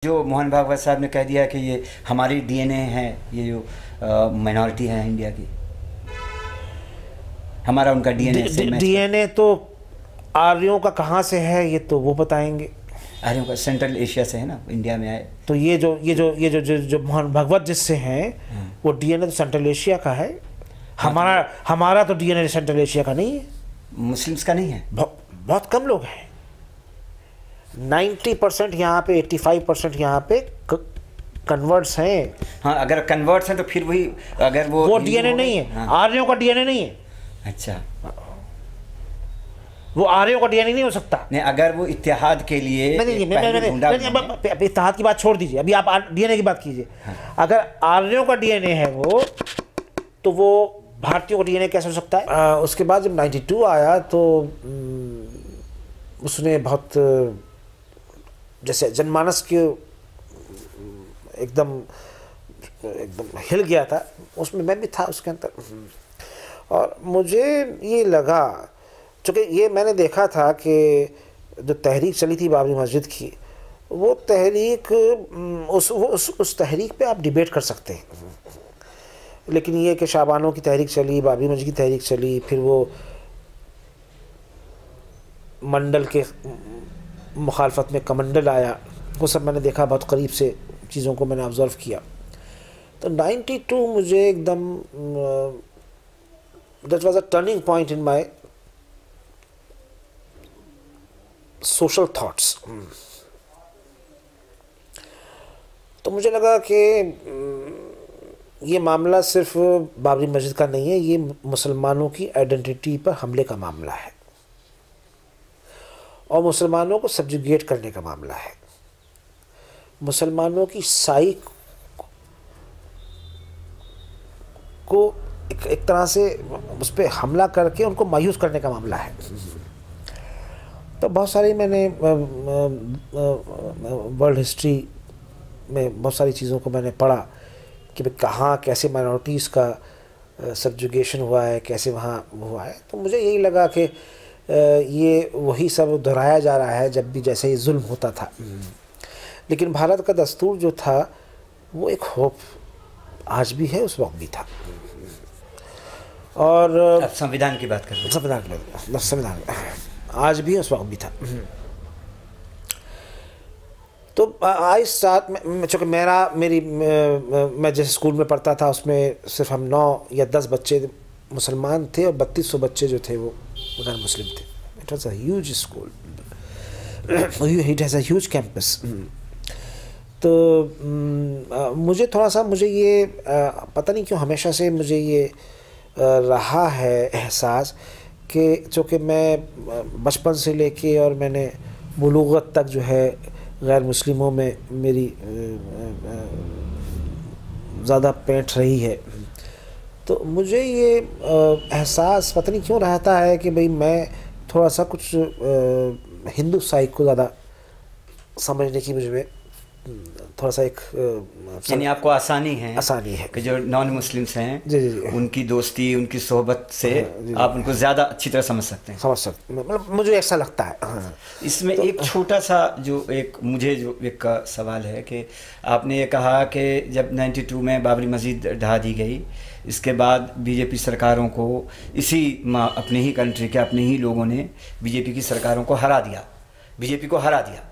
जो मोहन भागवत साहब ने कह दिया कि ये हमारी डीएनए है, ये जो माइनॉरिटी है इंडिया की, हमारा उनका डीएनए से डीएनए तो आर्यों का कहाँ से है ये तो वो बताएंगे। आर्यों का सेंट्रल एशिया से है ना, इंडिया में आए। तो ये जो मोहन भागवत जिससे हैं वो डीएनए तो सेंट्रल एशिया का है। हमारा तो डीएनए सेंट्रल एशिया का नहीं है, मुस्लिम्स का नहीं है। बहुत कम लोग हैं। 90% यहाँ पे, 85% यहाँ पे कन्वर्ट्स हैं। हाँ, अगर कन्वर्ट्स हैं तो फिर वही, अगर वो डीएनए नहीं है। हाँ। आर्यों का डीएनए नहीं है। अच्छा, वो आर्यों का डीएनए नहीं हो सकता। नहीं, अगर वो इत्तेहाद के लिए इत्तेहाद की बात छोड़ दीजिए, अभी आप डीएनए की बात कीजिए। हाँ। अगर आर्यों का डीएनए है वो, तो वो भारतीयों का डीएनए कैसे हो सकता है? उसके बाद जब 92 आया तो उसने बहुत, जैसे जनमानस के एकदम हिल गया था, उसमें मैं भी था उसके अंदर। और मुझे ये लगा, चूँकि ये मैंने देखा था कि जो तहरीक चली थी बाबरी मस्जिद की, वो तहरीक उस तहरीक पे आप डिबेट कर सकते हैं। लेकिन ये कि शाबानों की तहरीक चली, बाबरी मस्जिद की तहरीक चली, फिर वो मंडल के मुखालफत में कमंडल आया, वो सब मैंने देखा बहुत करीब से, चीज़ों को मैंने ऑब्ज़र्व किया। तो 92 मुझे एकदम that was a turning point in my social thoughts. तो मुझे लगा कि ये मामला सिर्फ बाबरी मस्जिद का नहीं है, ये मुसलमानों की आइडेंटिटी पर हमले का मामला है और मुसलमानों को सब्जुगेट करने का मामला है। मुसलमानों की साइक को एक तरह से उस पर हमला करके उनको मायूस करने का मामला है। तो बहुत सारी मैंने वर्ल्ड हिस्ट्री में बहुत सारी चीज़ों को मैंने पढ़ा कि भाई कहाँ कैसे माइनॉरिटीज़ का सब्जुगेशन हुआ है, कैसे वहाँ हुआ है। तो मुझे यही लगा कि ये वही सब दोहराया जा रहा है जब भी जैसे ही जुल्म होता था। लेकिन भारत का दस्तूर जो था वो एक होप आज भी है, उस वक्त भी था। और अब संविधान की बात कर रहे हैं। संविधान आज भी उस वक्त भी था। तो आई स्टार्ट में, चूँकि मैं जिस स्कूल में पढ़ता था उसमें सिर्फ हम 9 या 10 बच्चे मुसलमान थे और 3200 बच्चे जो थे वो गैर मुस्लिम थे। It was a huge school, it has a huge campus. तो मुझे थोड़ा सा, मुझे ये पता नहीं क्यों हमेशा से मुझे ये रहा है एहसास कि चूँकि मैं बचपन से लेके और मैंने बुलूगत तक जो है गैर मुस्लिमों में मेरी ज़्यादा पैठ रही है, तो मुझे ये एहसास पता नहीं क्यों रहता है कि भाई मैं थोड़ा सा कुछ हिंदू साइक को ज़्यादा समझने की मुझे थोड़ा सा एक, यानी आपको आसानी है कि जो नॉन मुस्लिम्स हैं जी उनकी दोस्ती, उनकी सोहबत से आप उनको ज़्यादा अच्छी तरह समझ सकते हैं। मतलब मुझे ऐसा लगता है। इसमें एक छोटा सा जो एक सवाल है कि आपने ये कहा कि जब 92 में बाबरी मस्जिद ढहा दी गई, इसके बाद बीजेपी सरकारों को इसी अपने ही कंट्री के अपने ही लोगों ने बीजेपी की सरकारों को हरा दिया, बीजेपी को हरा दिया।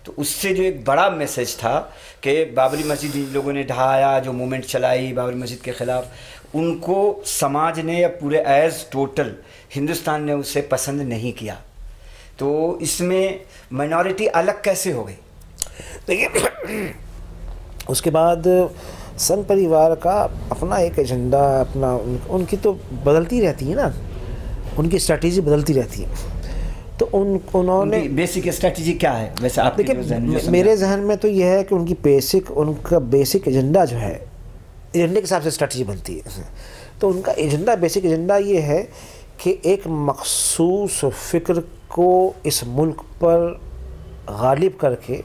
तो उससे जो एक बड़ा मैसेज था कि बाबरी मस्जिद इन लोगों ने ढहाया, जो मूवमेंट चलाई बाबरी मस्जिद के ख़िलाफ़, उनको समाज ने या पूरे एज टोटल हिंदुस्तान ने उसे पसंद नहीं किया। तो इसमें माइनॉरिटी अलग कैसे हो गई? देखिए, उसके बाद संघ परिवार का अपना एक एजेंडा, अपना उनकी तो बदलती रहती है ना, उनकी स्ट्रैटेजी बदलती रहती है। तो उन्होंने बेसिक स्ट्रैटेजी क्या है वैसे आपके? देखिए, मेरे जहन में तो यह है कि उनका बेसिक एजेंडा जो है, एजेंडे के हिसाब से स्ट्रैटेजी बनती है। तो उनका एजेंडा, बेसिक एजेंडा ये है कि एक मखसूस फ़िक्र को इस मुल्क पर गालिब करके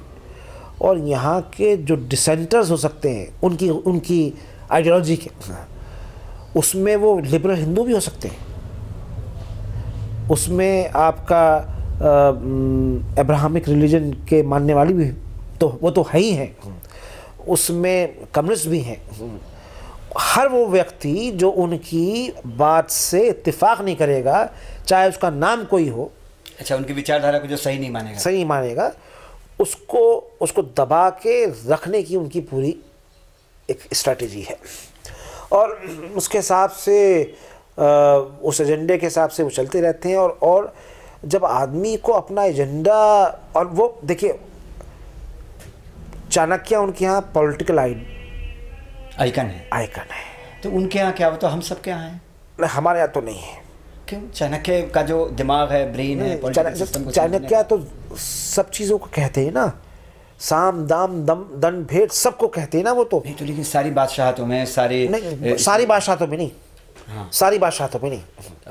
और यहाँ के जो डिसेंटर्स हो सकते हैं उनकी आइडियोलॉजी के, उसमें वो लिबरल हिंदू भी हो सकते हैं, उसमें आपका अब्राहमिक रिलीजन के मानने वाली भी तो वो तो है ही है, उसमें कम्युनिस्ट भी हैं। हर वो व्यक्ति जो उनकी बात से इत्तेफाक नहीं करेगा, चाहे उसका नाम कोई हो, अच्छा, उनकी विचारधारा को जो सही नहीं मानेगा, उसको दबा के रखने की उनकी पूरी एक स्ट्रैटेजी है। और उसके हिसाब से उस एजेंडे के हिसाब से वो चलते रहते हैं। और जब आदमी को अपना एजेंडा, और वो देखिए चाणक्य उनके यहाँ पॉलिटिकल आइकन है। तो उनके यहाँ क्या, वो तो हम सब के यहाँ है, हमारे यहाँ तो नहीं है। क्यों? चाणक्य का जो दिमाग है, ब्रेन है, चाणक्य तो सब चीज़ों को कहते हैं ना, साम दाम दम दंड भेद सबको कहते हैं ना वो तो। नहीं तो लेकिन सारी बादशाहतों में सारी बादशाहतों में नहीं। हाँ। सारी बादशाहतों में नहीं।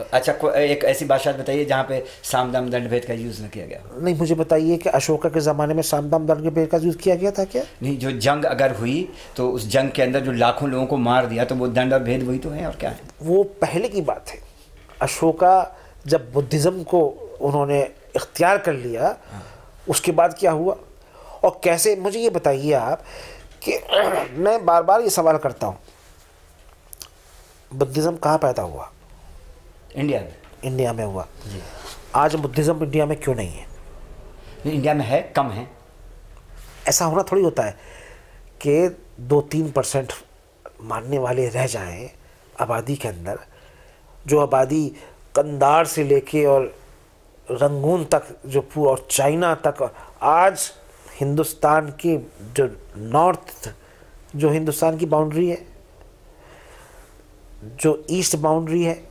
अच्छा, एक ऐसी बादशाह बताइए जहाँ पे साम दाम दंड भेद का यूज़ न किया गया। नहीं, मुझे बताइए कि अशोका के ज़माने में साम दाम दंड भेद का यूज़ किया गया था क्या? नहीं, जो जंग अगर हुई तो उस जंग के अंदर जो लाखों लोगों को मार दिया, तो वो दंड और भेद वही तो है, और क्या है? वो पहले की बात है। अशोका जब बुद्धिज़्म को उन्होंने इख्तियार कर लिया, उसके बाद क्या हुआ और कैसे, मुझे ये बताइए आप कि मैं बार बार ये सवाल करता हूँ, बुद्धिज़्म कहाँ पैदा हुआ? इंडिया में हुआ। आज बुद्धिज़्म इंडिया में क्यों नहीं है? इंडिया में है, कम है। ऐसा होना थोड़ी होता है कि 2-3% मानने वाले रह जाएं आबादी के अंदर। जो आबादी कंधार से लेके और रंगून तक, जो पूरा और चाइना तक, आज हिंदुस्तान की जो नॉर्थ, जो हिंदुस्तान की बाउंड्री है, जो ईस्ट बाउंड्री है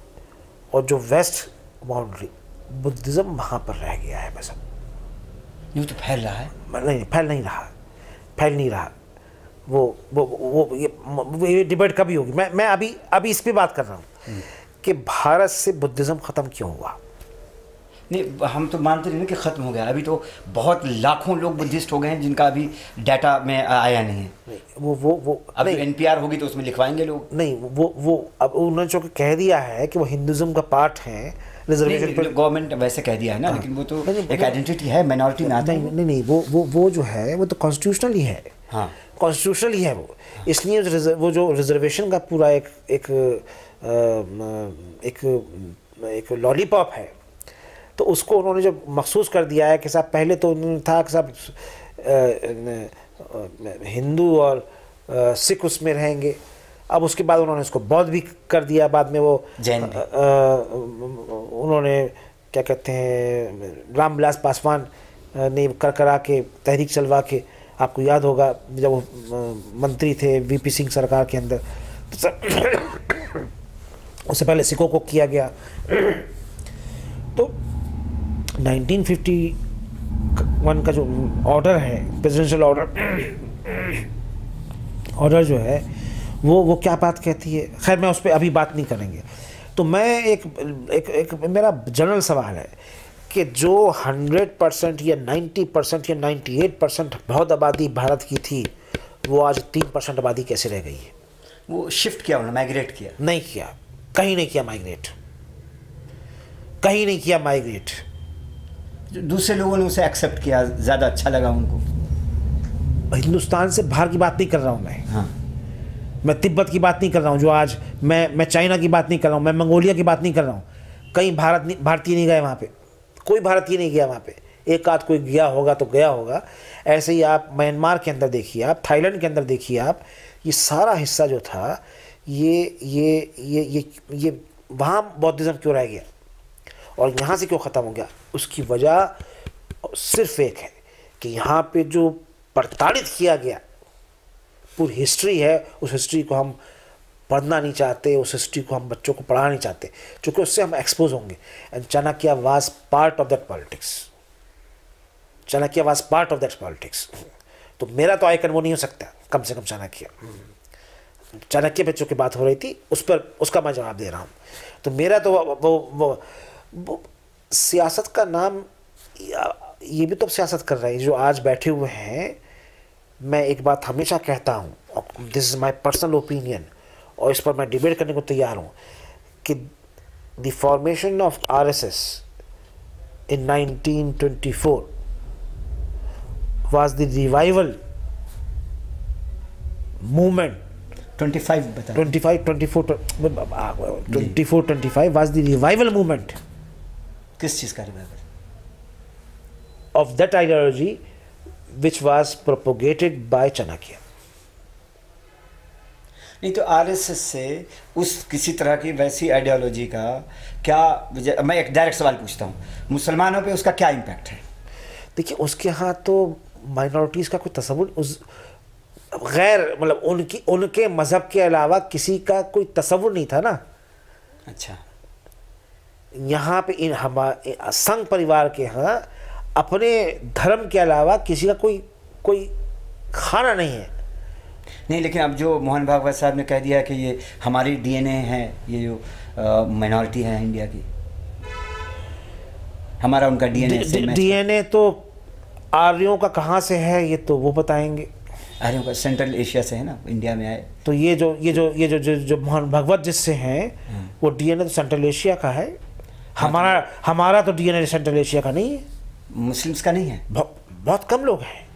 और जो वेस्ट बाउंड्री, बुद्धिज़्म वहाँ पर रह गया है बस। यूँ तो फैल रहा है? नहीं, फैल नहीं रहा। वो ये डिबेट कभी होगी। मैं अभी इस पे बात कर रहा हूँ कि भारत से बुद्धिज़्म ख़त्म क्यों हुआ। नहीं, हम तो मानते नहीं ना कि ख़त्म हो गया। अभी तो बहुत लाखों लोग बुद्धिस्ट हो गए हैं जिनका अभी डाटा में आया नहीं है। नहीं, वो अब NPR होगी तो उसमें लिखवाएंगे लोग। नहीं, वो अब उन्होंने जो कह दिया है कि वो हिंदुज़्म का पार्ट है, रिजर्वेशन पर गवर्नमेंट वैसे कह दिया है ना। लेकिन वो तो एक आइडेंटिटी है, माइनॉरिटी में आता है। नहीं, वो जो है वो तो कॉन्स्टिट्यूशनल ही है। हाँ, कॉन्स्टिट्यूशनल ही है वो। इसलिए वो जो रिजर्वेशन का पूरा एक लॉलीपॉप है, तो उसको उन्होंने जब महसूस कर दिया है कि साहब, पहले तो उन्होंने था कि साहब हिंदू और सिख उसमें रहेंगे, अब उसके बाद उन्होंने इसको बौद्ध भी कर दिया। बाद में वो जैन उन्होंने क्या कहते हैं, रामविलास पासवान ने करा के तहरीक चलवा के, आपको याद होगा जब वो मंत्री थे VP सिंह सरकार के अंदर, उससे पहले सिखों को किया गया। तो 1951 का जो ऑर्डर है, प्रेसिडेंशियल ऑर्डर जो है, वो क्या बात कहती है। खैर, मैं उस पर अभी बात नहीं करेंगे। तो मैं एक मेरा जनरल सवाल है कि जो 100% या 90% या 98% बहुत आबादी भारत की थी, वो आज 3% आबादी कैसे रह गई है? वो शिफ्ट किया, उन्होंने माइग्रेट किया? नहीं किया, कहीं नहीं किया माइग्रेट, कहीं नहीं किया माइग्रेट। दूसरे लोगों ने उसे एक्सेप्ट किया, ज़्यादा अच्छा लगा उनको। हिंदुस्तान से बाहर की बात नहीं कर रहा हूँ मैं। हाँ, मैं तिब्बत की बात नहीं कर रहा हूँ, जो आज मैं चाइना की बात नहीं कर रहा हूँ, मैं मंगोलिया की बात नहीं कर रहा हूँ। कहीं भारतीय नहीं गए वहाँ पे, कोई भारतीय नहीं गया वहाँ पे। एक आध कोई गया होगा तो गया होगा। ऐसे ही आप म्यांमार के अंदर देखिए, आप थाईलैंड के अंदर देखिए, आप ये सारा हिस्सा जो था, ये वहाँ बौद्धिज़्म क्यों रह गया और यहाँ से क्यों ख़त्म हो गया? उसकी वजह सिर्फ एक है कि यहाँ पे जो प्रताड़ित किया गया, पूरी हिस्ट्री है, उस हिस्ट्री को हम पढ़ना नहीं चाहते, उस हिस्ट्री को हम बच्चों को पढ़ाना नहीं चाहते, क्योंकि उससे हम एक्सपोज होंगे। And Chanakya was part of that politics. Chanakya was part of that politics. तो मेरा तो आइकन वो नहीं हो सकता, कम से कम चाणक्य पे चूँकि बात हो रही थी, उस पर उसका मैं जवाब दे रहा हूँ। तो मेरा तो वो सियासत का नाम, ये भी तो सियासत कर रहे हैं जो आज बैठे हुए हैं। मैं एक बात हमेशा कहता हूँ, this is my personal opinion, और इस पर मैं डिबेट करने को तैयार हूँ, कि the formation of RSS in 1924 was the revival movement. 25 बता। 24-25 was the revival movement किस चीज़ का revival? of that ideology which was propagated by Chanakya. नहीं तो आरएसएस से उस किसी तरह की वैसी आइडियोलॉजी का क्या, मैं एक डायरेक्ट सवाल पूछता हूँ, मुसलमानों पे उसका क्या इम्पैक्ट है? देखिए उसके यहाँ तो माइनॉरिटीज़ का कोई तस्वुर, उस गैर मतलब उनके मज़हब के अलावा किसी का कोई तस्वुर नहीं था ना। अच्छा, यहाँ पे इन हमारे संघ परिवार के यहाँ अपने धर्म के अलावा किसी का कोई खाना नहीं है। नहीं, लेकिन अब जो मोहन भागवत साहब ने कह दिया कि ये हमारी डीएनए है, ये जो माइनॉरिटी है इंडिया की, हमारा उनका डीएनए तो आर्यों का कहाँ से है ये तो वो बताएंगे। आर्यों का सेंट्रल एशिया से है ना, इंडिया में आए। तो ये जो मोहन भागवत जिससे हैं वो डीएनए तो सेंट्रल एशिया का है। हमारा तो डीएनए सेंट्रल एशिया का नहीं है, मुस्लिम्स का नहीं है। बहुत कम लोग हैं,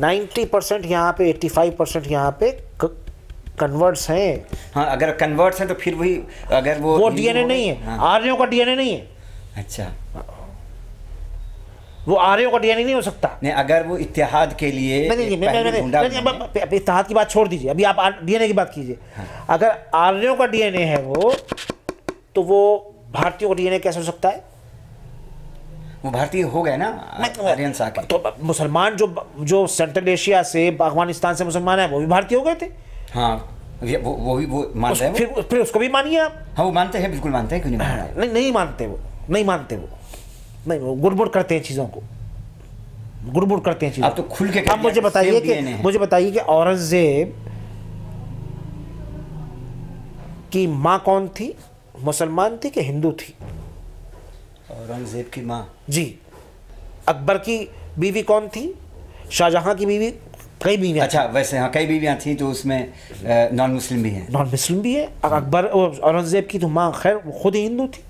90% यहाँ पे, 85% यहाँ पे कन्वर्ट्स हैं। हाँ, अगर कन्वर्ट्स हैं तो फिर वही, अगर वो डीएनए नहीं है। हाँ। आर्यों का डीएनए नहीं है। अच्छा, वो आर्यों का डीएनए नहीं हो सकता। नहीं, अगर वो इत्तेहाद के लिए नहीं, इत्तेहाद की बात छोड़ दीजिए, अभी आप डीएनए की बात कीजिए। हाँ। अगर आर्यों का डीएनए है वो, तो वो भारतीयों का डीएनए कैसे हो सकता है? वो भारतीय हो गए ना आर्यंस आके। तो मुसलमान जो सेंट्रल एशिया से, अफगानिस्तान से मुसलमान है वो भी भारतीय हो गए थे। हाँ, वो मानते हैं। फिर उसको भी मानिए आप। हाँ, वो मानते हैं, बिल्कुल मानते हैं, क्यों नहीं मानते? नहीं मानते वो, नहीं, वो गुड़बुड़ करते हैं चीज़ों को, गुड़बुड़ करते हैं चीज़ों। आप तो खुल के अब मुझे बताइए कि औरंगजेब की माँ कौन थी? मुसलमान थी कि हिंदू थी? औरंगजेब की माँ जी। अकबर की बीवी कौन थी? शाहजहां की बीवी, कई बीवियाँ। अच्छा, वैसे हाँ, कई बीवियाँ थी, तो उसमें नॉन मुस्लिम भी हैं। नॉन मुस्लिम भी है। अकबर और औरंगजेब की तो माँ खैर खुद ही हिंदू थी।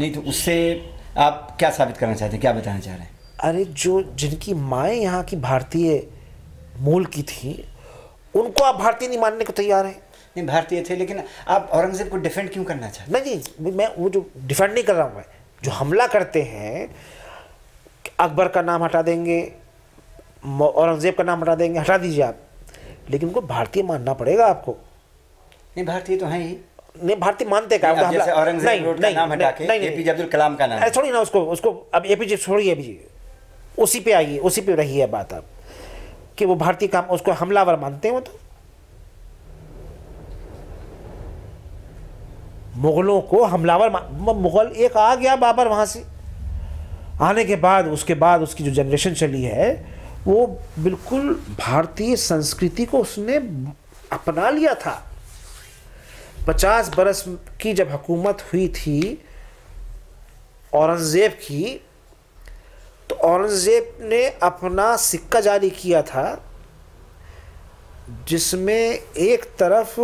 नहीं, तो उससे आप क्या साबित करना चाहते हैं, क्या बताना चाह रहे हैं? अरे जिनकी माएँ यहाँ की भारतीय मूल की थी, उनको आप भारतीय नहीं मानने को तैयार हैं। नहीं, भारतीय थे, लेकिन आप औरंगजेब को डिफेंड क्यों करना चाहते हैं? नहीं, मैं वो जो डिफेंड नहीं कर रहा हूँ, मैं जो हमला करते हैं, अकबर का नाम हटा देंगे, औरंगजेब का नाम हटा देंगे, हटा दीजिए आप, लेकिन उनको भारतीय मानना पड़ेगा आपको। नहीं, भारतीय तो हैं ही। नहीं, भारतीय मानते क्या? जैसे औरंगजेब का नाम हटा के एपीजे अब्दुल कलाम का नाम। छोड़िए ना उसको, अब एपीजे छोड़िए, एपीजे उसी पे आइए, उसी पे रही है बात आप, कि वो भारतीय काम, उसको हमलावर मानते हैं। वो तो मुगलों को हमलावर, मुगल एक आ गया बाबर, वहाँ से आने के बाद उसकी जो जनरेशन चली है वो बिल्कुल भारतीय संस्कृति को उसने अपना लिया था। 50 बरस की जब हुकूमत हुई थी औरंगजेब की, तो औरंगजेब ने अपना सिक्का जारी किया था, जिसमें एक तरफ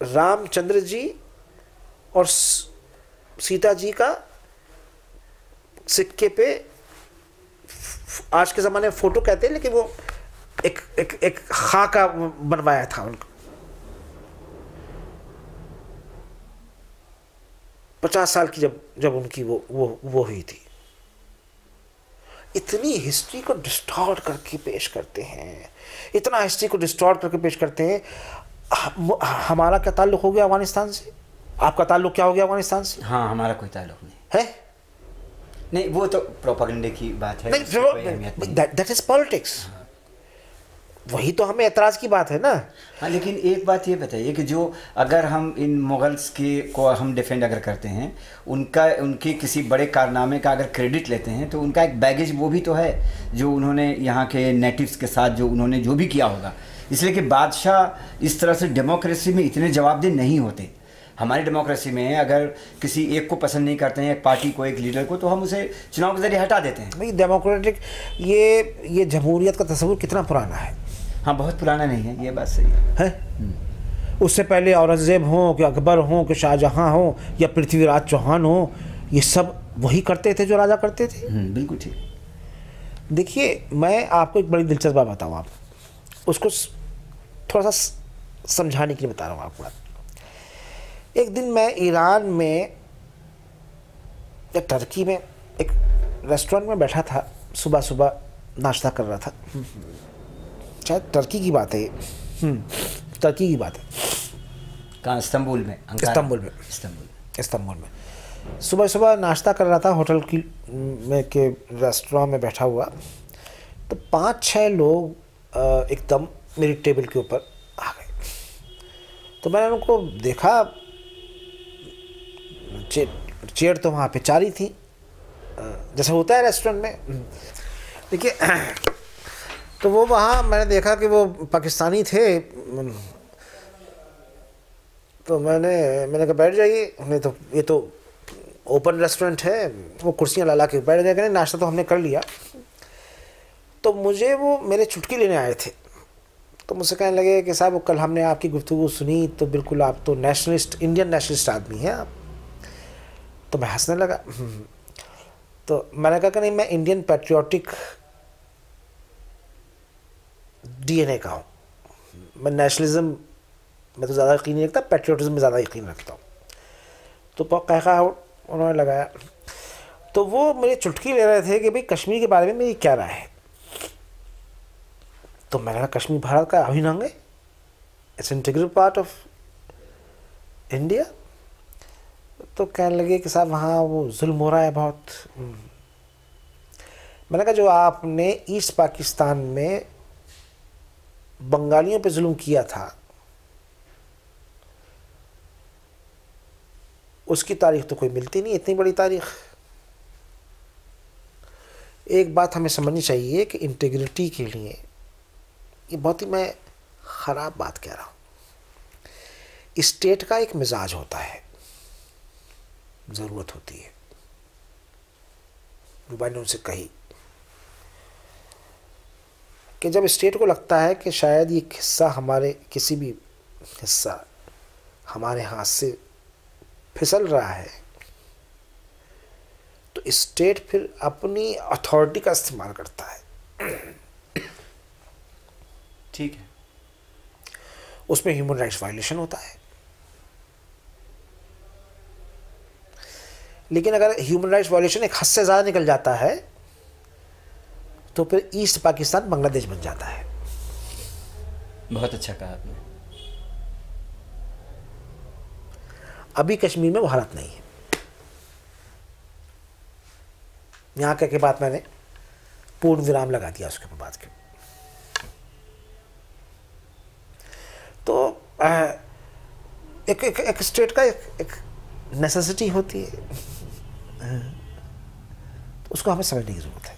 रामचंद्र जी और सीता जी का सिक्के पे, आज के ज़माने में फ़ोटो कहते हैं, लेकिन वो एक खाका बनवाया था उनको। 50 साल की जब उनकी वो हुई थी। इतनी हिस्ट्री को डिस्टॉर्ट करके पेश करते हैं, इतना हिस्ट्री को डिस्टॉर्ट करके पेश करते हैं। हमारा क्या ताल्लुक़ हो गया अफगानिस्तान से? आपका ताल्लुक़ क्या हो गया अफगानिस्तान से? हाँ, हमारा कोई ताल्लुक़ नहीं है। नहीं, वो तो प्रोपेगेंडे की बात है। That is politics. वही तो हमें एतराज़ की बात है ना। हाँ, लेकिन एक बात ये बताइए कि जो अगर हम इन मुगल्स को हम डिफेंड अगर करते हैं, उनकी किसी बड़े कारनामे का अगर क्रेडिट लेते हैं, तो उनका एक बैगेज वो भी तो है, जो उन्होंने यहाँ के नेटिव्स के साथ जो उन्होंने जो भी किया होगा। इसलिए कि बादशाह इस तरह से डेमोक्रेसी में इतने जवाबदेह नहीं होते। हमारी डेमोक्रेसी में अगर किसी एक को पसंद नहीं करते हैं, एक पार्टी को, एक लीडर को, तो हम उसे चुनाव के जरिए हटा देते हैं। भाई डेमोक्रेटिक ये जमहूरियत का तस्वुर कितना पुराना है? हाँ, बहुत पुराना नहीं है, ये बात सही है। उससे पहले औरंगजेब हो कि अकबर हो कि शाहजहां हो या पृथ्वीराज चौहान हो, ये सब वही करते थे जो राजा करते थे। बिल्कुल ठीक। देखिए, मैं आपको एक बड़ी दिलचस्प बात बताऊँ, आप उसको थोड़ा सा समझाने के लिए बता रहा हूँ आपको। एक दिन मैं ईरान में या टर्की में एक रेस्टोरेंट में बैठा था, सुबह सुबह नाश्ता कर रहा था, शायद टर्की की बात है ये, टर्की की बात है। कहाँ? इस्तांबुल में? इस्तांबुल में। इस्तांबुल में सुबह सुबह नाश्ता कर रहा था होटल की में के रेस्टोरेंट में बैठा हुआ, तो 5-6 लोग एकदम मेरी टेबल के ऊपर आ गए। तो मैंने उनको देखा, चेयर तो वहाँ पे 4 ही थी, जैसे होता है रेस्टोरेंट में। देखिए, तो वो वहाँ मैंने देखा कि वो पाकिस्तानी थे, तो मैंने कहा बैठ जाइए, नहीं तो ये तो ओपन रेस्टोरेंट है। वो कुर्सियाँ ला के बैठ गए, नाश्ता तो हमने कर लिया। तो मुझे वो मेरे चुटकी लेने आए थे, तो मुझसे कहने लगे कि साहब, कल हमने आपकी गुफ्तगू सुनी, तो बिल्कुल आप तो नेशनलिस्ट, इंडियन नेशनलिस्ट आदमी हैं आप। तो मैं हंसने लगा। तो मैंने कहा कि नहीं, मैं इंडियन पैट्रियोटिक DNA का हूँ। मैं नेशनलिज्म में तो ज़्यादा यकीन नहीं रखता, पैट्रियोटिज्म में ज़्यादा यकीन रखता हूँ। तो कहा उन्होंने लगाया। तो वो मेरी चुटकी ले रहे थे कि भाई कश्मीर के बारे में मेरी क्या राय है। तो मैंने कहा कश्मीर भारत का अभिन्न अंग है, it's integral part of India. तो कहने लगे कि साहब वहाँ वो जुल्म हो रहा है बहुत। मैंने कहा जो आपने ईस्ट पाकिस्तान में बंगालियों पे जुल्म किया था, उसकी तारीख तो कोई मिलती नहीं, इतनी बड़ी तारीख। एक बात हमें समझनी चाहिए कि इंटीग्रिटी के लिए, ये बहुत ही मैं ख़राब बात कह रहा हूँ, स्टेट का एक मिजाज होता है, ज़रूरत होती है। मैंने उनसे कही कि जब स्टेट को लगता है कि शायद ये हिस्सा हमारे, किसी भी हिस्सा हमारे हाथ से फिसल रहा है, तो स्टेट फिर अपनी अथॉरिटी का इस्तेमाल करता है। ठीक है। उसमें ह्यूमन राइट्स वायलेशन होता है। लेकिन अगर ह्यूमन राइट्स वायलेशन एक हद से ज़्यादा निकल जाता है, तो फिर ईस्ट पाकिस्तान बांग्लादेश बन जाता है। बहुत अच्छा कहा आपने। अभी कश्मीर में वो हालत नहीं है। यहाँ के बात मैंने पूर्ण विराम लगा दिया उसके ऊपर बात के। तो एक स्टेट का एक नेसेसिटी होती है, तो उसको हमें समझने की ज़रूरत है।